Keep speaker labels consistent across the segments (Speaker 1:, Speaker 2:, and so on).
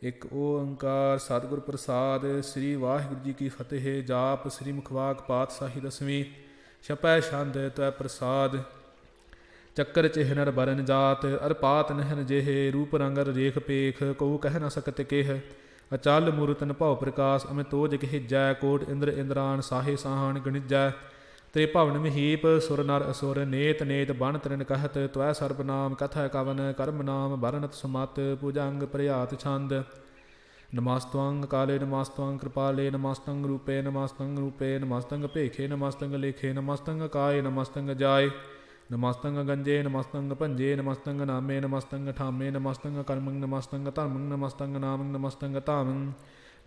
Speaker 1: ਇੱਕ ਓੰਕਾਰ ਸਤਿਗੁਰ ਪ੍ਰਸਾਦ। ਸ੍ਰੀ ਵਾਹਿਗੁਰੂ ਜੀ ਕੀ ਫਤਿਹ। ਜਾਪ ਸ੍ਰੀ ਮੁਖਵਾਕ ਪਾਤਸ਼ਾਹੀ ਦਸਵੀਂ। ਛਪੈ ਛੰਦ ਤਵੈ ਪ੍ਰਸਾਦ। ਚੱਕਰ ਚਿਹ ਨਰ ਬਰਨ ਜਾਤ, ਅਰ ਪਾਤ ਨਹਿਨ ਜਿਹੇ। ਰੂਪ ਰੰਗ ਅਰ ਰੇਖ ਪੇਖ, ਕਉ ਕਹਿ ਨ ਸਕਤ ਕਿਹ। ਅਚਲ ਮੂਰਤਨ ਭਉ ਪ੍ਰਕਾਸ਼, ਅਮਿ ਤੋਜ ਕਹਿਜੈ। ਕੋਟ ਇੰਦਰ ਇੰਦਰਾਨ, ਸਾਹੇ ਸਾਹਣ ਗਣਿਜੈ। ਤੇ ਭਵਨ ਮਹੀਪ, ਸੁਰ ਨਰ ਅਸੁਰ। ਨੇਤ ਨੇਤ ਬਨ ਤ੍ਰਿਨ ਕਹਿਤ, ਤਵੈ ਸਰਬ ਨਾਮ। ਕਥੈ ਕਵਨ ਕਰਮ ਨਾਮ, ਬਰਨਤ ਸੁਮਤ। ਭੁਜੰਗ ਪ੍ਰਿਆਤ ਛੰਦ। ਨਮਸਤਵੰ ਕਾਲੇ ਨਮਸਤਵੰ ਕਿਰਪਾਲੇ, ਨਮਸਤੰ ਰੂਪੇ ਨਮਸਤੰ ਰੂਪੇ। ਨਮਸਤੰ ਭੇਖੇ ਨਮਸਤੰ ਲੇਖੇ, ਨਮਸਤੰ ਕਾਏ ਨਮਸਤੰ ਜਾਏ। ਨਮਸਤੰ ਗੰਜੇ ਨਮਸਤੰ ਭੰਜੇ, ਨਮਸਤੰ ਨਾਮੇ ਨਮਸਤੰ ਠਾਮੇ। ਨਮਸਤੰ ਕਰਮੰ ਨਮਸਤੰ ਧਰਮੰ, ਨਮਸਤੰ ਨਾਮੰ ਨਮਸਤੰ ਧਾਮੰ।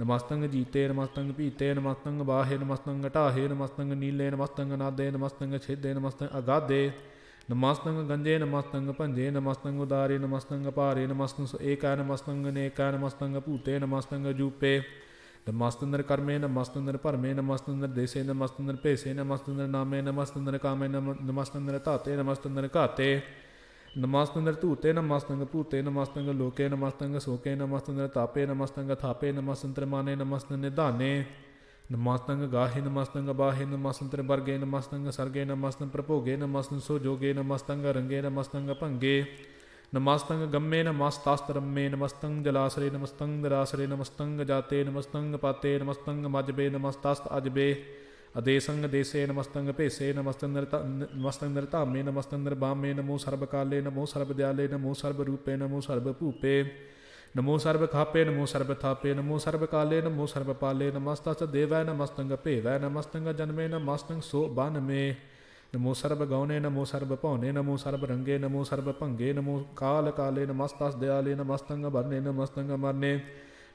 Speaker 1: ਨਮਸਤੰ ਜੀਤੇ ਨਮਸਤੰ ਪੀਤੇ, ਨਮਸਤੰ ਬਾਹੇ ਨਮਸਤੰ ਢਾਹੇ। ਨਮਸਤੰ ਨੀਲੇ ਨਮਸਤੰ ਨਾਦੇ, ਨਮਸਤੰ ਛੇਦੇ ਨਮਸਤੰ ਅਗਾਧੇ। ਨਮਸਤੰ ਗੰਜੇ ਨਮਸਤੰ ਭੰਜੇ, ਨਮਸਤੰ ਉਦਾਰੇ ਨਮਸਤੰ ਭਾਰੇ। ਨਮਸਤੰ ਏਕੈ ਨਮਸਤੰ ਅਨੇਕੈ, ਨਮਸਤੰ ਭੂਤੇ ਨਮਸਤੰ ਜੂਪੇ। ਨਮਸਤੰ ਨਿਰਕਰਮੇ ਨਮਸਤੰ ਨਿਰਭਰਮੇ, ਨਮਸਤੰ ਨਿਰਦੇਸੇ ਨਮਸਤੰ ਨਿਰਭੇਸੇ। ਨਮਸਤੰ ਨਿਰਨਾਮੇ ਨਮਸਤੰ ਨਿਰਕਾਮੇ, ਨਮਸਤੰ ਨਿਰਧਾਤੇ ਨਮਸਤੰ ਨਿਰਘਾਤੇ। ਨਮਸਤੰ ਨਿਰਧੂਤੇ ਨਮਸਤੰ ਭੂਤੇ, ਨਮਸਤੰ ਲੋਕੇ ਨਮਸਤੰ ਸੋਕੇ। ਨਮਸਤੰ ਨਿਰਤਾਪੇ ਨਮਸਤੰ ਥਾਪੇ, ਨਮਸਤੰ ਤ੍ਰਿਮਾਨੇ ਨਮਸਤੰ ਨਿਧਾਨੇ। ਨਮਸਤੰ ਗਾਹੇ ਨਮਸਤੰ ਬਾਹੇ, ਨਮਸਤੰ ਤ੍ਰਿਵਰਗੇ ਨਮਸਤੰ ਸਰਗੇ। ਨਮਸਤੰ ਪ੍ਰਭੋਗੇ ਨਮਸਤੰ ਸੁਜੋਗੇ, ਨਮਸਤੰ ਰੰਗੇ ਨਮਸਤੰ ਭੰਗੇ। ਨਮਸਤੰ ਗੰਮੇ ਨਮਸਤਸਤਰੰਮੇ, ਨਮਸਤੰ ਜਲਾਸਰੇ ਨਮਸਤੰ ਨਿਰਾਸਰੇ। ਨਮਸਤੰ ਜਾਤੇ ਨਮਸਤੰ ਪਾਤੇ, ਨਮਸਤੰ ਮਜਬੇ ਨਮਸਤਸਤ ਅਜਬੇ। ਅਦੇਸੰ ਦੇਸੇ ਨਮਸਤੰ ਭੇਸੇ, ਨਮਸਤੰ ਨਿਰਧਾਮੇ ਨਮਸਤੰ ਨਿਰਬਾਮੇ। ਨਮੋ ਸਰਬ ਕਾਲੇ ਨਮੋ ਸਰਬ ਦਿਆਲੇ, ਨਮੋ ਸਰਬ ਰੂਪੇ ਨਮੋ ਸਰਬ ਭੂਪੇ। ਨਮੋ ਸਰਬ ਖਾਪੇ ਨਮੋ ਸਰਬ ਥਾਪੇ, ਨਮੋ ਸਰਬ ਕਾਲੇ ਨਮੋ ਸਰਬ ਪਾਲੇ। ਨਮਸਤਸ ਦੇਵੈ ਨਮਸਤੰ ਭੇਵੈ, ਨਮਸਤੰ ਜਨਮੇ ਨਮਸਤੰ ਸੋ ਬਨਮੇ। ਨਮੋ ਸਰਬ ਗਉਨੇ ਨਮੋ ਸਰਬ ਭਉਨੇ, ਨਮੋ ਸਰਬ ਰੰਗੇ ਨਮੋ ਸਰਬ ਭੰਗੇ। ਨਮੋ ਕਾਲ ਕਾਲੇ ਨਮਸਤਸ ਦਿਆਲੇ, ਨਮਸਤੰ ਬਰਨੇ ਨਮਸਤੰ ਅਮਰਨੇ।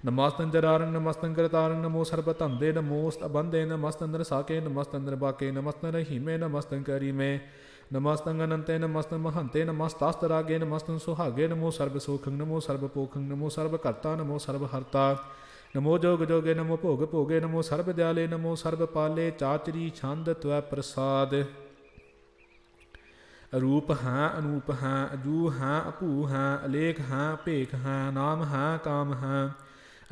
Speaker 1: ਨਮਸਤੰ ਜਰਾਰੰ ਨਮਸਤੰ ਕਰਤਾਰੰ, ਨਮੋ ਸਰਬ ਧੰਦੇ ਨਮੋਸਤ ਬੰਦੇ। ਨਮਸਤੰ ਨਿਰਸਾਕੇ ਨਮਸਤੰ ਨਿਰਬਾਕੇ, ਨਮਸਤੰ ਰਹੀਮੇ ਨਮਸਤੰ ਕਰੀਮੇ। ਨਮਸਤੰ ਅਨੰਤੇ ਨਮਸਤੰ ਮਹੰਤੇ, ਨਮਸਤਸਤ ਰਾਗੇ ਨਮਸਤੰ ਸੁਹਾਗੇ। ਨਮੋ ਸਰਬ ਸੋਖੰ ਨਮੋ ਸਰਬ ਪੋਖੰ, ਨਮੋ ਸਰਬ ਕਰਤਾ ਨਮੋ ਸਰਬ ਹਰਤਾ। ਨਮੋ ਜੋਗ ਜੋਗੇ ਨਮੋ ਭੋਗ ਭੋਗੇ, ਨਮੋ ਸਰਬ ਦਿਆਲੇ ਨਮੋ ਸਰਬ ਪਾਲੇ। ਚਾਚਰੀ ਛੰਦ ਤਵੈ ਪ੍ਰਸਾਦ। ਅਰੂਪ ਹੈ ਅਨੂਪ ਹੈ, ਅਜੂ ਹੈ ਅਭੂ ਹੈ। ਅਲੇਖ ਹੈ ਭੇਖ ਹੈ, ਨਾਮ ਹੈ ਕਾਮ ਹੈ।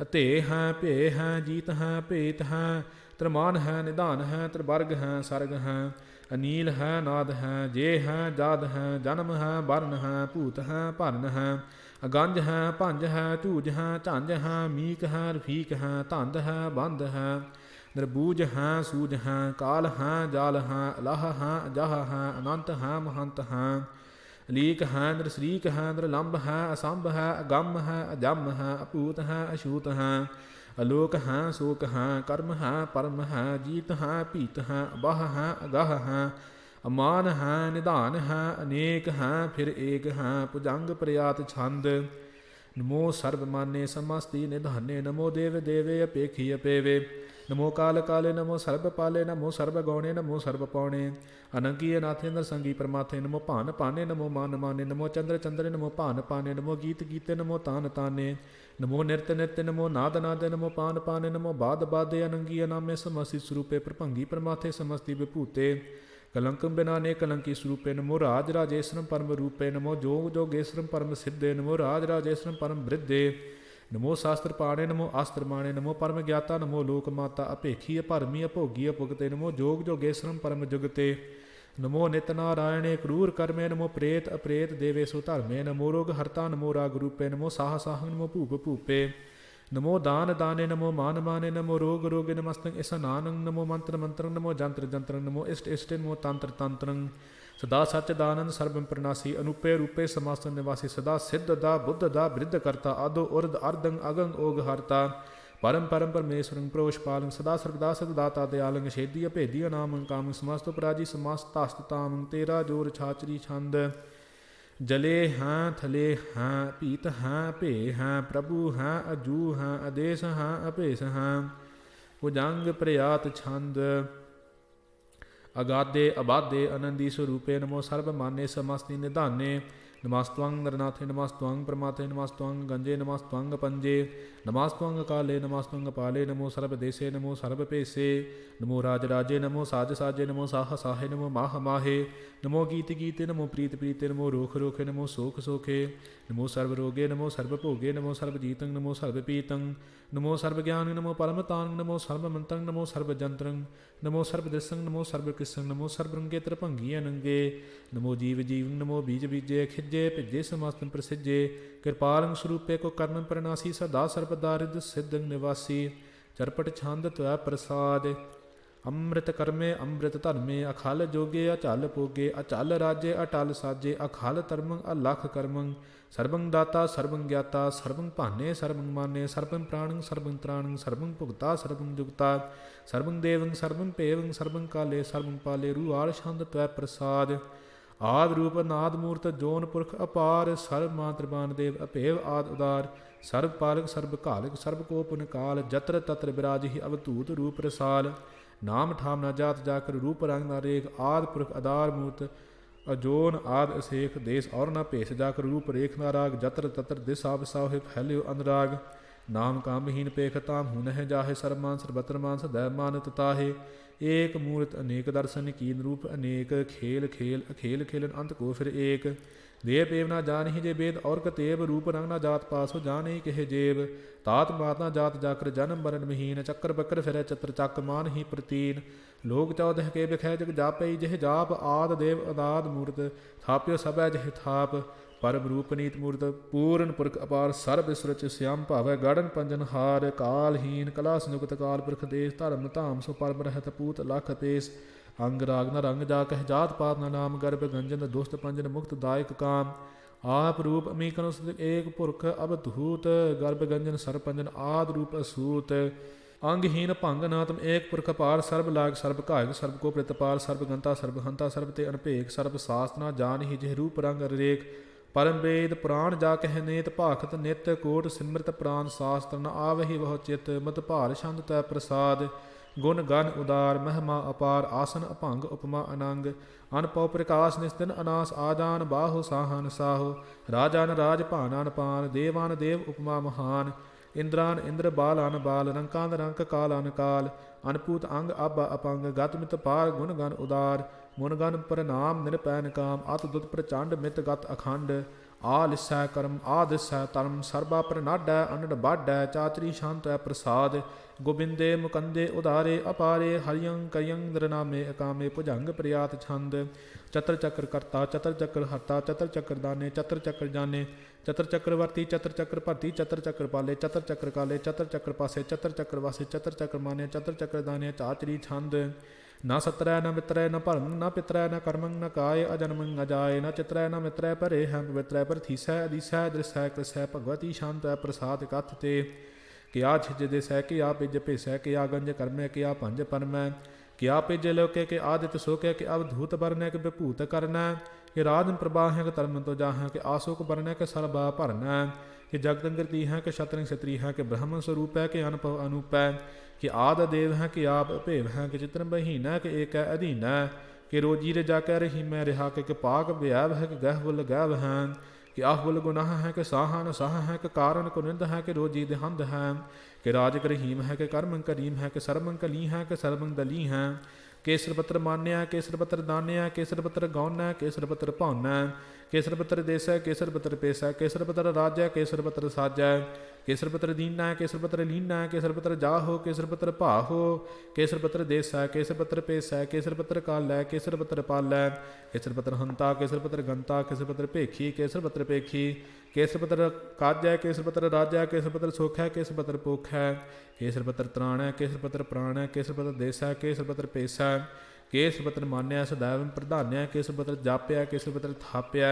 Speaker 1: ਅਤੇ ਹੈ ਭੇ ਹੈ, ਜੀਤ ਹੈ ਭੇਤ ਹੈ। ਤ੍ਰਮਾਨ ਹੈ ਨਿਧਾਨ ਹੈ, ਤ੍ਰਿਵਰਗ ਹੈ ਸਰਗ ਹੈ। ਅਨੀਲ ਹੈ ਨਾਦ ਹੈ, ਜੇ ਹੈ ਜਾਦ ਹੈ। ਜਨਮ ਹੈ ਬਰਨ ਹੈ, ਭੂਤ ਹੈ ਭਰਨ ਹੈ। ਅਗੰਜ ਹੈ ਭੰਜ ਹੈ, ਝੂਜ ਹੈ ਝੰਜ ਹੈ। ਮੀਕ ਹੈ ਰਫੀਕ ਹੈ, ਧੰਦ ਹੈ ਬੰਦ ਹੈ। ਨਿਰਬੂਜ ਹੈ ਸੂਝ ਹੈ, ਕਾਲ ਹੈ ਜਾਲ ਹੈ। ਅਲਾਹ ਹੈ ਅਜਾਹ ਹੈ, ਅਨੰਤ ਹੈ ਮਹੰਤ ਹੈ। ਅਲੀਕ ਹੈ ਨਿਰਸਰੀਕ ਹੈ, ਨਿਰਲੰਭ ਹੈ ਅਸੰਭ ਹੈ। ਅਗੰਮ ਹੈ ਅਜੰਮ ਹੈ, ਅਭੂਤ ਹੈ ਅਛੂਤ ਹੈ। ਅਲੋਕ ਹੈ ਸੋਕ ਹੈ, ਕਰਮ ਹੈ ਪਰਮ ਹੈ। ਜੀਤ ਹੈ ਭੀਤ ਹੈ, ਅਬਾਹ ਹੈ ਅਗਾਹ ਹੈ। ਅਮਾਨ ਹੈ ਨਿਧਾਨ ਹੈ, ਅਨੇਕ ਹੈ ਫਿਰ ਏਕ ਹੈ। ਭੁਜੰਗ ਪ੍ਰਿਆਤ ਛੰਦ। ਨਮੋ ਸਰਬ ਮਾਨੇ ਸਮਸਤੀ ਨਿਧਾਨੇ, ਨਮੋ ਦੇਵ ਦੇਵੇ ਅਪੇਖੀ ਅਪੇਵੇ। ਨਮੋ ਕਾਲ ਕਾਲੇ ਨਮੋ ਸਰਬ ਪਾਲੇ, ਨਮੋ ਸਰਬ ਗੌਣੇ ਨਮੋ ਸਰਬ ਪੌਣੇ। ਅਨੰਗੀ ਅਨਾਥੇ ਨਰਸੰਗੀ ਪਰਮਾਥੇ, ਨਮੋ ਭਾਨ ਪਾਨੇ ਨਮੋ ਮਾਨ ਮਾਨੇ। ਨਮੋ ਚੰਦਰ ਚੰਦਰੇ ਨਮੋ ਭਾਨ ਪਾਨੇ, ਨਮੋ ਗੀਤ ਗੀਤੇ ਨਮੋ ਤਾਨ ਤਾਨੇ। ਨਮੋ ਨਿਰਤ ਨਿਰਤੇ ਨਮੋ ਨਾਦ ਨਾਦੇ, ਨਮੋ ਪਾਨ ਪਾਨੇ ਨਮੋ ਬਾਦ ਬਾਦੇ। ਅਨੰਗੀ ਅਨਾਮੇ ਸਮਸਤੀ ਸਰੂਪੇ, ਪ੍ਰਭੰਗੀ ਪਰਮਾਥੇ ਸਮਸਤੀ ਵਿਭੂਤੇ। ਕਲੰਕੰ ਬਿਨਾਨੇ ਕਲੰਕੀ ਸਰੂਪੇ, ਨਮੋ ਰਾਜ ਰਾਜੇਸ਼ਰਮ ਪਰਮ ਰੂਪੇ। ਨਮੋ ਜੋਗ ਜੋਗੇਸ਼ਰਮ ਪਰਮ ਸਿੱਧੇ, ਨਮੋ ਰਾਜ ਰਾਜੇਸ਼ਰਮ ਪਰਮ ਬ੍ਰਿਧੇ। ਨਮੋ ਸ਼ਾਸਤਰ ਪਾਣੇ ਨਮੋ ਅਸਤਰ ਮਾਣੇ, ਨਮੋ ਪਰਮ ਗਿਆਤਾ ਨਮੋ ਲੋਕ ਮਾਤਾ। ਅਭੇਖੀ ਅਭਰਮੀ ਅਭੋਗੀ ਅਭੁਗਤੇ, ਨਮੋ ਜੋਗ ਜੋਗੇਸ਼ਰਮ ਪਰਮ ਜੁਗਤੇ। ਨਮੋ ਨਿਤ ਨਾਰਾਇਣੇ ਕਰੂਰ ਕਰਮੇ, ਨਮੋ ਪ੍ਰੇਤ ਅਪ੍ਰੇਤ ਦੇਵੇ ਸੋ ਧਰਮੇ। ਨਮੋ ਰੋਗ ਹਰਤਾ ਨਮੋ ਰਾਗ ਰੂਪੇ, ਨਮੋ ਸਾਹ ਸਾਹੰ ਨਮੋ ਭੂਪ ਭੂਪੇ। ਨਮੋ ਦਾਨ ਦਾਨੇ ਨਮੋ ਮਾਨ ਮਾਨੇ, ਨਮੋ ਰੋਗ ਰੋਗੇ ਨਮਸਤੰ ਇਸਨਾਨੰ। ਨਮੋ ਮੰਤਰ ਮੰਤਰੰ ਨਮੋ ਜੰਤਰ ਜੰਤਰੰ, ਨਮੋ ਇਸ਼ਟ ਇਸ਼ਟੇ ਨਮੋ ਤੰਤਰ ਤੰਤਰੰ। ਸਦਾ ਸਚਦਾਨੰਦ ਸਰਬੰ ਪ੍ਰਨਾਸੀ, ਅਨੂਪੇ ਰੂਪੇ ਸਮਾਸਨ ਨਿਵਾਸੀ। ਸਦਾ ਸਿੱਧ ਦਾ ਬੁੱਧ ਦਾ ਬ੍ਰਿਧ ਕਰਤਾ, ਆਦੋ ਉਰਧ ਅਰਧੰ ਅਗੰ ਓਗ ਹਰਤਾ। ਪਰਮ ਪਰਮ ਪਰਮੇਸ਼ਵਰੰ ਪ੍ਰੋਸ਼ਪਾਲੰ, ਸਦਾ ਸਰਬਦਾ ਸਦਾਤਾ ਦਿਆਲੰ। ਛੇਦੀ ਅਭੇਦੀ ਅਨਾਮੰ ਕਾਮੰ, ਸਮਸਤ ਉਪਰਾਜੀ ਸਮਸਤ ਤਾਮੰ। ਤੇਰਾ ਜੋਰ ਛਾਚਰੀ ਛੰਦ। ਜਲੇ ਹਾਂ ਥਲੇ ਹਾਂ, ਭੀਤ ਹਾਂ ਭੇ ਹਾਂ। ਪ੍ਰਭੂ ਹਾਂ ਅਜੂ ਹਾਂ, ਆਦੇਸ ਹਾਂ ਅਭੇਸ ਹਾਂ। ਭੁਜੰਗ ਪ੍ਰਿਆਤ ਛੰਦ। ਅਗਾਧੇ ਅਬਾਧੇ ਅਨੰਦੀ ਸਰੂਪੇ, ਨਮੋ ਸਰਬ ਮਾਨੇ ਸਮਸਤੀ ਨਿਧਾਨੇ। नमस्तवं नरनाथे नमस्तवं प्रमाथे नमस्तवं गंजे नमस्तवं पंजे नमस्तवं काले नमस्तवं पाले नमो सर्वदेशे नमो सर्वपेशे नमो राजराजे नमो साज साजे नमो साह साहे नमो माह माहे नमो गीत गीते नमो प्रीत प्रीते नमो रोख रोखे नमो सोख सोखे नमो सर्वरोगे नमो सर्वभोगे नमो सर्वजीतं नमो सर्वपीतं नमो सर्वज्ञान नमो परमतांग नमो सर्वमंत्रं नमो सर्वजंत्रं नमो सर्वदृशं नमो सर्वकृष्णं नमो सर्वरंगेत्र भंगी अनंगे नमो जीव जीवं नमो बीज बीजे खिजे भिजे समस्तम प्रसिजे कृपालं स्वरूपे को कर्म प्रणासी सदा सर्वदा रिद सिद्धं निवासी चरपट छंद त्वै प्रसाद ਅੰਮ੍ਰਿਤ ਕਰਮੇ ਅੰਮ੍ਰਿਤ ਧਰਮੇ ਅਖਲ ਜੋਗੇ ਅਚਲ ਭੋਗੇ ਅਚਲ ਰਾਜੇ ਅਟਲ ਸਾਜੇ ਅਖਲ ਧਰਮੰ ਅਲਖ ਕਰਮੰ ਸਰਬੰ ਦਾਤਾ ਸਰਬੰ ਗਿਆਤਾ ਸਰਬੰ ਭਾਨੇ ਸਰਬੰ ਮਾਨੇ ਸਰਬੰ ਪ੍ਰਾਣੰ ਸਰਬੰ ਤ੍ਰਾਣੰ ਸਰਬੰ ਭੁਗਤਾ ਸਰਬੰ ਜੁਗਤਾ ਸਰਬੰ ਦੇਵੰ ਸਰਬੰ ਭੇਵੰ ਸਰਬੰ ਕਾਲੇ ਸਰਬੰ ਪਾਲੇ ਰੂਆਲ ਛੰਦ ਤਵੈ ਪ੍ਰਸਾਦ ਆਦ ਰੂਪ ਨਾਦ ਮੂਰਤ ਜੋਨ ਪੁਰਖ ਅਪਾਰ ਸਰਬ ਮਾਤ੍ਰਬਾਨ ਦੇਵ ਅਭੇਵ ਆਦ ਉਦਾਰ ਸਰਬ ਪਾਲਕ ਸਰਬ ਘਾਲਕ ਸਰਬ ਕੋ ਪੁਨ ਕਾਲ ਜਤਰ ਤਤਰ ਬਿਰਾਜਿ ਅਵਧੂਤ ਰੂਪ ਰਸਾਲ नाम ठाम न जात जाकर रूप रंग न रेख आद पुरख आधार मूर्त अजोन आद असेख देश और न भेष जाकर रूप रेख न राग जत्र तत्र दिशा बिसाहे फैल्यो अनुराग नाम कामहीन पेख ताम हुन है जाहे सरमान सर्वत्र मान सदैव मानत ताहे एक मूर्त अनेक दर्शन कीन रूप अनेक खेल खेल अखेल खेलन अंत को फिर एक देव पेव ना जान ही जे वेद और कतेब रूप रंग ना जात पासो जान ही कहे जेब तात मात ना जात जाकर जन्म मरण महीन चक्कर बकर फिर चत्र चक मान ही प्रतीन लोक चौदह के बिखै जग जापै जह जाप आद देव अदाद मूर्त थाप्यो सबै जह थाप परम रूप नीत मूर्त पूर्ण पुरख अपार सर्ब सुरच श्याम भावै गाड़न पंजन हार कालहीन कला संयुक्त काल पुरख देश धर्म धाम सो परम रहत पूत लख पेश अंग राग न रंग जा कह जात पात न नाम गर्भ गंजन दुष्ट पंजन मुक्त दायक काम आप रूप अमीकन एक पुरख अवधूत गर्भ गंजन सरपंजन आद रूप असूत अंगहीन भंग नातम एक पुरख पार सर्ब लाग सर्ब घायक सर्ब को प्रतिपाल सर्ब गंता सर्ब हंता सर्ब ते अनभेक सर्ब शास्त्र न जान ही जिह रूप रंग रेख परम वेद पुराण जा कह नेत भाखत नित कोट सिमृत प्राण शास्त्र न आवहि वह चित मत भार छंद तै प्रसाद गुण गन उदार महिमा अपार आसन अभंग उपमा अनंग अनपौ प्रकाश निस्तिन अनास आजान बाहु साहन साहो राजान राज भानान पान देवान देव उपमा महान इंद्रान इंद्र बालान बाल रंकान रंक कालान काल अनपूत अंग आबा अपंग गतमित पार गुण गन उदार मुन गन प्रणाम निरपैन काम अत दुत प्रचंड मित गत अखंड आ लिसै कर्म आ दिसै धर्म सरबा प्रनाडै अनड बाडै चातरी शांत है प्रसाद गोबिंदे मुकंदे उदारे अपारे हरियं कयं नरनामे अकामे भुजंग प्रियात छंद चतर चक्र करता चतर चक्र हरता चतर चक्र दाने चतर चक्र जाने चतर चक्रवर्ती चतर चक्र भरती चतर चक्र पाले चतर चक्र काले चतर चक्र पासे चतर चक्र वासे चतर चक्र माने चतर चक्र दाने चाचरी छंद न सत्रय न मित्रय न भरम न पित्रय न कर्मं न काय अजन्मं न जाय न चित्रय न मित्रय परे हैं पवित्रय प्रथीसै अधीसै दृसै कृसै भगवती शांत प्रसाद कथ ते क्या छिज दिसै क्या पिज भेसै क्या गंज कर्मै क्या पंज परमै क्या पिज लोके के आदित्य सोकै के अवधूत बरनै के विभूत करनै कि राजन प्रभाहै के धर्म तो जाहै के आशोक बरनै के सरबा भरनै कि जगदंगृति है कि शतरंग क्षत्रिय है कि ब्रह्म स्वरूप है कि अनपव अनूप है कि आद देव है कि आप भेव है कि चित्र बहीन है कि एक है अधीन है कि रोजी रे जाकर रही मैं रिहा के पाक व्याव है कि गह बुल गैव है कि आह बुल गुनाह है कि साहन साह है कि कारण कुनिंद है कि रोजी देहंद है कि राज रहीम है कि कर्मं करीम है कि सर्वं कली है कि सर्वं दली है केसर पत्र मान्या केसर पत्र दान्या केसर पत्र गौन्या केसर पत्र भौन्या केसर पत्र देसै केसर पत्र पेसै केसर पत्र राजै केसर पत्र साजै केसर पत्र दीना केसर पत्र लीना केसर पत्र जाहो केसर पत्र भाहो केसर पत्र देसै केसर पत्र पेसै केसर पत्र कालै केसर पत्र पालै केसर पत्र हंता केसर पत्र गंता केसर पत्र भेखी केसर पत्र पेखी केसर पत्र काजै केसर पत्र राजै केसर पत्र सोखै केसर पत्र पोखै केसर पत्र त्राणै केसर पत्र प्राणै केसर पत्र देसै केसर पत्र पेसै केसर पत्र मान्या सदैव प्रधान्या केसर पत्र जाप्या केसर पत्र थाप्या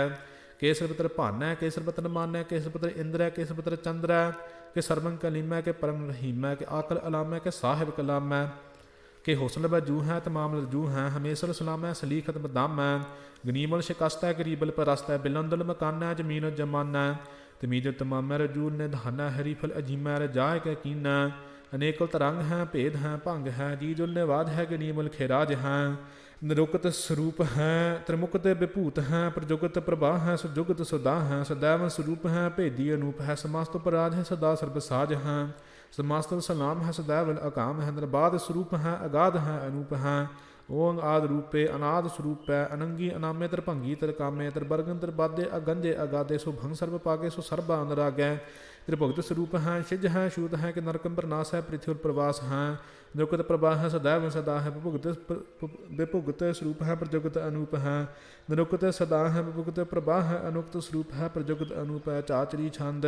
Speaker 1: केसर पत्र भान्या केसर पत्र मान्या केसर पत्र इंद्रै केसर पत्र चंद्रै के सर्वं कलीमै के परम रहीमै के आकल अलामै के साहिब कलामै के हुसन बजू है तमाम रजू है हमेशा सलामै सलीखत बदामै गनीमल शिकस्त है गरीबल परस्त है बिलंदल मकान है जमीन जमाना तमीज तमामै रजू निधाना हरीफल अजीमै रजाय के कीना अनेकल तरंग हैं भेद हैं भंग है जी जो निवाद है गनीमल खेराज हैं ਨਿਰੁਕਤ ਸਰੂਪ ਹੈ, ਤ੍ਰਿਮੁਕਤ ਵਿਭੂਤ ਹੈ, ਪ੍ਰਜੁਗਤ ਪ੍ਰਭਾ ਹੈ, ਸੁਜੁਗਤ ਸੁਦਾ ਹੈ, ਸदैव ਸਰੂਪ ਹੈ, ਭੇਦੀ ਅਨੂਪ ਹੈ, ਸਮਸਤ ਪਰਾਜ ਹੈ, ਸਦਾ ਸਰਬ ਸਾਜ ਹੈ, ਸਮਸਤ ਸਲਾਮ ਹੈ, ਸदैव ਅਕਾਮ ਹੈ, ਨਿਰਬਾਧ ਸਰੂਪ ਹੈ, ਅਗਾਧ ਹੈ, ਅਨੂਪ ਹੈ, ਓੰਗ ਆਦ ਰੂਪੇ ਅਨਾਦ ਸਰੂਪੈ, ਅਨੰਗੀ ਅਨਾਮੇ ਤਰਭੰਗੀ ਤਰਕਾਮੇ, ਤਰਬਰਗਨ ਤਰਬਾਦੇ ਅਗੰਜੇ ਅਗਾਦੇ, ਸੋ ਭੰਗ ਸਰਬ ਪਾਗੇ, ਸੋ ਸਰਬਾ ਅਨਰਾਗੈ, ਤ੍ਰਿਭੁਗਤ ਸਰੂਪ ਹੈ, ਛਿਜ ਹੈ, ਛੂਤ ਹੈ, ਕਿ ਨਰਕਮ ਪ੍ਰਨਾਸ ਹੈ, ਪ੍ਰਿਥਿਵੀ ਪ੍ਰਵਾਸ ਹੈ, ਨਿਰੁਕਤ ਪ੍ਰਭਾ ਹੈ, ਸदैव ਸਦਾ ਹੈ, ਵਿਭੁਗਤ ਸਰੂਪ ਹੈ, ਪ੍ਰਜੁਗਤ ਅਨੂਪ ਹੈ, ਨਿਰੁਕਤ ਸਦਾ ਹੈ, ਵਿਭੁਗਤ ਪ੍ਰਭਾ ਹੈ, ਅਨੁਕਤ ਸਰੂਪ ਹੈ, ਪ੍ਰਜੁਗਤ ਅਨੂਪ ਹੈ, ਚਾਚਰੀ ਛੰਦ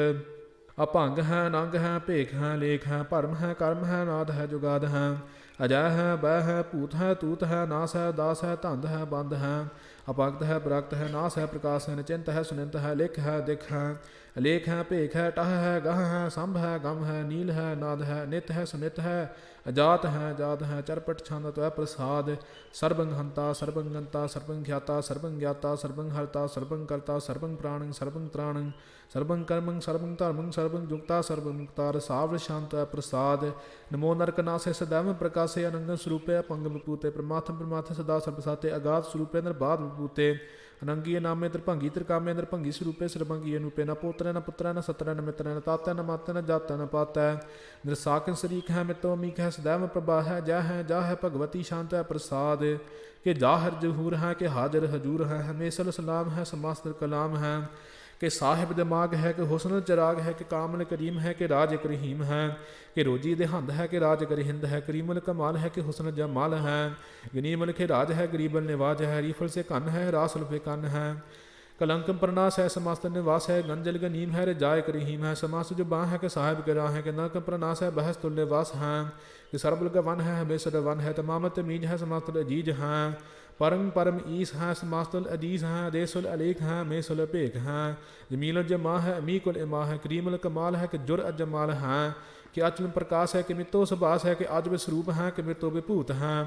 Speaker 1: ਅਭੰਗ ਹੈ, ਨੰਗ ਹੈ, ਭੇਖ ਹੈ, ਲੇਖ ਹੈ, ਭਰਮ ਹੈ, ਕਰਮ ਹੈ, ਨਾਦ ਹੈ, ਜੁਗਾਦ ਹੈ, ਅਜੈ ਹੈ, ਬੈ ਹੈ, ਭੂਤ ਹੈ, ਤੂਤ ਹੈ, ਨਾਸ ਹੈ, ਦਾਸ ਹੈ, ਧੰਦ ਹੈ, ਬੰਦ ਹੈ, ਅਪਗਤ ਹੈ, ਪ੍ਰਗਟ ਹੈ, ਨਾਸ ਹੈ, ਪ੍ਰਕਾਸ਼ ਹੈ, ਨਿਚਿੰਤ ਹੈ, ਸੁਨਿੰਤ ਹੈ, ਲਿਖ ਹੈ, ਦਿਖ ਹੈ, ਅਲੇਖ ਹੈ, ਭੇਖ ਹੈ, ਟਹ ਹੈ, ਗਹ ਹੈ, ਸੰਭ ਹੈ, ਗਮ ਹੈ, ਨੀਲ ਹੈ, ਨਾਦ ਹੈ, ਨਿਤ ਹੈ, ਸੁਨਿਤ ਹੈ, ਅਜਾਤ ਹੈ, ਜਾਤ ਹੈ, ਚਰਪਟ ਛੰਦ ਤਵੈ ਪ੍ਰਸਾਦ, ਸਰਬੰਗ ਹੰਤਾ, ਸਰਬੰਗ ਗੰਤਾ, ਸਰਬੰਗ ਖਿਆਤਾ, ਸਰਬੰਗ ਗਿਆਤਾ, ਸਰਬੰਗ ਹਰਤਾ, ਸਰਬੰਗ ਕਰਤਾ, ਸਰਬੰਗ ਪ੍ਰਾਣੰ, ਸਰਬੰਗ ਤ੍ਰਾਣੰ, ਸਰਬੰਗ ਕਰਮੰ, ਸਰਬੰਗ ਧਰਮੰ, ਸਰਬੰਗ ਜੁਗਤਾ, ਸਰਬੰਗ ਮੁਕਤਾ, ਰਸਾਵ ਸ਼ਾਂਤ ਹੈ ਪ੍ਰਸਾਦ, ਨਮੋ ਨਰਕ ਨਾਸੇ, ਸदैव ਪ੍ਰਕਾਸੇ, ਅਨੰਗਨ ਸਰੂਪੇ, ਅਪੰਗ ਵਿਭੂਤੇ, ਪ੍ਰਮਾਤਮ ਪ੍ਰਮਾਥੇ, ਸਦਾ ਸਰਬ ਸਾਤੇ, ਅਗਾਧ ਸਰੂਪੇ, ਨਿਰਬਾਧ ਵਿਭੂਤੇ, ਅਨੰਗੀ ਨਾਮੇ, ਤ੍ਰਿਭੰਗੀ ਤ੍ਰਿਕਾਮੇ, ਨਿਰਭੰਗੀ ਸਰੂਪੇ, ਸਰਬੰਗੀ ਅਨੂਪੇ, ਨ ਪੋਤਰੈ ਨ ਪੁੱਤਰੈ ਨ ਸਤਰੈ ਨ ਮਿਤਰੈ ਨ ਤਾਤੈ ਨ ਮਾਤੈ ਨ ਜਾਤੈ ਨ ਪਾਤੈ, ਨਿਰਸਾਕਨ ਸਰੀਕ ਹੈ, ਮਿਤੋ ਅਮੀਕ ਹੈ, ਸदैव ਪ੍ਰਭਾ ਹੈ, ਜੈ ਹੈ, ਜਾ ਹੈ, ਭਗਵਤੀ ਸ਼ਾਂਤ ਹੈ ਪ੍ਰਸਾਦ, ਕਿ ਜਾਹਰ ਜਹੂਰ ਹੈ, ਕਿ ਹਾਜ਼ਰ ਹਜੂਰ ਹੈ, ਹਮੇਸ਼ਲ ਸਲਾਮ ਹੈ, ਸਮਾਸਤਰ ਕਲਾਮ ਹੈ, ਕਿ ਸਾਹਿਬ ਦਿਮਾਗ ਹੈ, ਕਿ ਹੁਸਨ ਚਰਾਗ ਹੈ, ਕਿ ਕਾਮਲ ਕਰੀਮ ਹੈ, ਕਿ ਰਾਜ ਕਰੀਮ ਹੈ, ਕਿ ਰੋਜੀ ਦੇਹੰਦ ਹੈ, ਕਿ ਰਾਜ ਕਰਿੰਦ ਹੈ, ਕਰੀਮਲ ਕਮਾਲ ਹੈ, ਕਿ ਹੁਸਨ ਜਮਾਲ ਹੈ, ਗਨੀਮਲ ਕੇ ਰਾਜ ਹੈ, ਗਰੀਬਲ ਨਿਵਾਜ ਹੈ, ਰੀਫਲ ਸੇ ਕੰਨ ਹੈ, ਰਾਸਲ ਫੇ ਕੰਨ ਹੈ, कलंकम प्रनाश है, समस्त निवास है, गंजल गनीम है, रिजाय करीम है, समास जो बाँ है, कि साहिब के राह है, कि नरक प्रनाश है, बहस तुल्य वास हैं, कि सरबल का वन है, हमेशर वन है, तमामत मीज है, समास्त अजीज हैं, परम परम ईस हैं, समास्तुल अदीस हैं, देसुल अलेख हैं, मेसुल भेख हैं, जमील जमा है, अमीकुल इमा है, करीमुल कमाल है, कि जुर अजमाल हैं, कि अचल प्रकाश है, कि मितो सुभाष है, कि अजब स्वरूप हैं, कि मितो विभूत हैं,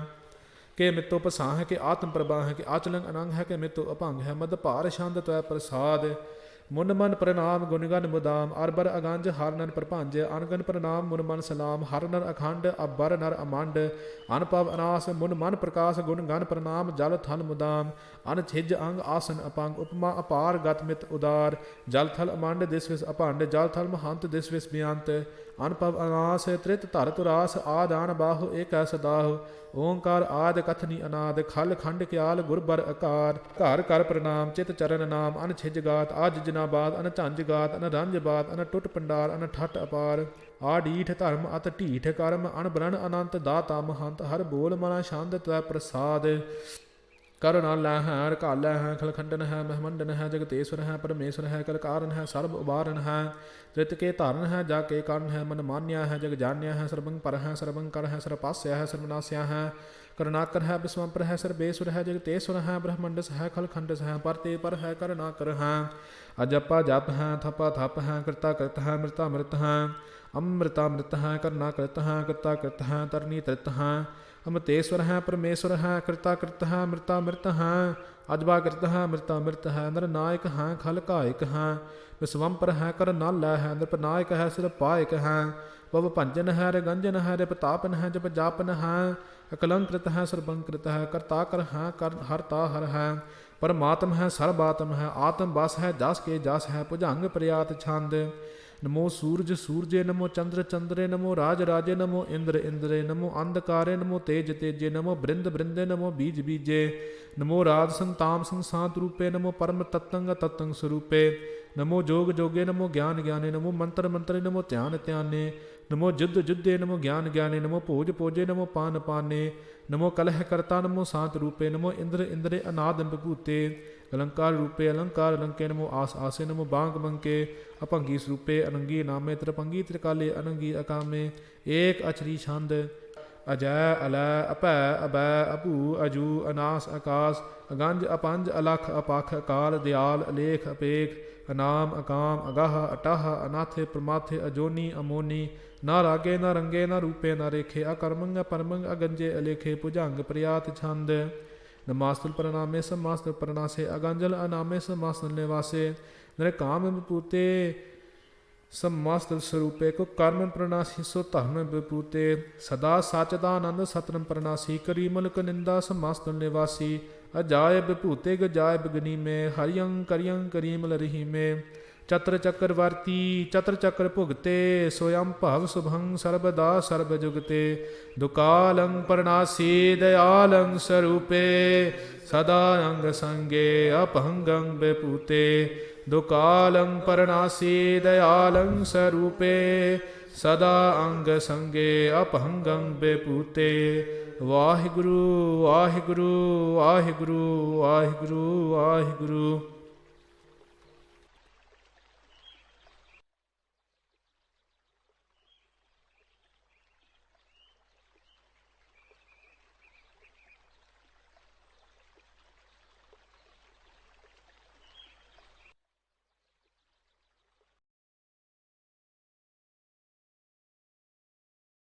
Speaker 1: के मितो पसां है, कि आत्म प्रभा है, कि आचलंग अनंग है, कि मितो अभंग है, मद भार छंद त्वै प्रसाद, मुन मन प्रणाम गुणगन मुदाम, अरबर अगंज हर नर प्रभंज, अनगन प्रणाम मुन मन सलाम, हर नर अखंड अबर नर अमंड, अनपव अनास मुन मन प्रकाश गुण गन प्रणाम, जल थल मुदाम, अन छिज अंग आसन अपंग, उपमा अपार गत मित उदार, जल थल अमंड दिस विस अपंड, जल थल महंत दिस विस बेअंत, अनपव अनास त्रित धर तुरास, आदान बाहु एक सदाहु, ओंकार आद कथनी अनाद, खल खंड क्याल गुरबर अकार, घर कर प्रणाम चित चरण नाम, अन छिज गात आज जनाबाद, अन झंझ गात अन रंज बात, अन टुट पंडार अन ठट अपार, आडीठ धर्म अत ढीठ कर्म, अन ब्रण अनंत दाता महंत, हर बोल मना छंद त्वै प्रसाद, कर नाल है काल है, खलखंडन है, महमंडन है, जगतेश्वर है, परमेश्वर है, कलकारण है, सर्व उबारन है, त्रित के धारण है, जाके कारण है, मन मान्या है, जग जान्या है, सर्वंग पर है, सर्वंग कर है, सर्वपास्या है, सर्वनास्या है, करुणाकर है, विश्वंपर है, सर्वेश्वर है, जगतेश्वर है, ब्रह्मंडस है, खलखंडस है, परते पर है, करुणाकर है, अजपा जप है, थपा थप है, कृता कृत है, मृता मृत है, अमृता मृत है, करना कृत है, कृता कृत है, तरनी तृत है, अमृतेश्वर है, परमेश्वर है, कृता कृत है, मृता मृत है, अजबा कृत है, मृता मृत है, नर नायक है, खल कायक है, विश्वंपर है, कर नल है, नृपनायक है, सिर पायक है, पव भंजन है, रगंजन है, रिपतापन है, जप जापन है, अकलंकृत है, सर्वंकृत है, करता कर है, कर हरता हर है, परमात्म है, सर्वात्म है, आत्म बस है, जस के जस है, भुजंग प्रयात छंद, नमो सूरज सूरजे, नमो चंद्र चंद्रे, नमो राज राजे, नमो इंद्र इंद्रे, नमो अंधकारे, नमो तेज तेजे, नमो बृंद बृंदे, नमो बीज बीजे, नमो राज संताम संसात रूपे, नमो परम तत्तंग तत्तंग स्वरूपे, नमो जोग जोगे, नमो ज्ञान ज्ञाने, नमो मंत्र मंत्रे, नमो ध्यान ध्याने, नमो युद्ध युद्धे, नमो ज्ञान ज्ञाने, नमो भोज भोजे, नमो पान पाने, नमो कलह करता, नमो शांत रूपे, नमो इंद्र इंद्रे अनाद विभूते, अलंकार रूपे अलंकार अलंके, नमो आस आसे, नमो बांग बंके, अपंगी स्वरूपे, अनंगी नामे, त्रिपंगी त्रिकाले, अनंगी अकामे, एक अचरी छंद, अजय अलय अपै अबै अभू अजू अनास आकाश, अगंज अपंज अलख अपख अकाल, दयाल अलेख अपेख, अनाम अकाम अगाह अटाह, अनाथे प्रमाथे, अजोनी अमोनी, ना रागे ना रंगे ना रूपे ना रेखे, अकर्मंग परमंग अगंजे अलेखे, भुजंग प्रयात छंद, नमास्तुल प्रणामे समास्तुल प्रणासे, अगंजल अनामे समास्तुल निवासे, नरे काम विपूते ਸਮਸਤ ਸਰੂਪੇ ਕੋ ਕਰਮ ਪ੍ਰਣਾਸੀ ਸੋ ਧਰਮ ਵਿਭੂਤੇ ਸਦਾ ਸਚ ਦਾ ਆਨੰਦ ਸਤਨਮ ਪ੍ਰਣਾਸੀ ਕਰੀ ਮੁਲਕ ਨਿੰਦਾ ਸਮਸਤ ਨਿਵਾਸੀ ਅਜਾਇਬ ਭੂਤੇ ਗਜਾਇਬ ਗਨੀ ਮੇ ਹਰਿਯੰ ਕਰਿਯੰ ਕਰੀਮ ਲਰਹੀ ਮੇ ਚਤਰ ਚੱਕਰ ਵਰਤੀ ਚਤਰ ਚੱਕਰ ਭੁਗਤੇ ਸੋਯੰ ਭਵ ਸੁਭੰ ਸਰਬਦਾ ਸਰਬ ਜੁਗਤੇ ਦੁਕਾਲੰ ਪ੍ਰਣਾਸੀ ਦਇਆਲੰ ਸਰੂਪੇ ਸਦਾ ਅੰਗ ਸੰਗੇ ਅਪਹੰਗੰ ਬੇਪੂਤੇ ਦੁਕਾਲੰ ਪਰਨਾਸੀ ਦਇਆਲੰ ਸਰੂਪੇ ਸਦਾ ਅੰਗ ਸੰਗੇ ਅਪਹੰਗੰ ਬੇਪੂਤੇ ਵਾਹਿਗੁਰੂ ਵਾਹਿਗੁਰੂ ਵਾਹਿਗੁਰੂ ਵਾਹਿਗੁਰੂ ਵਾਹਿਗੁਰੂ।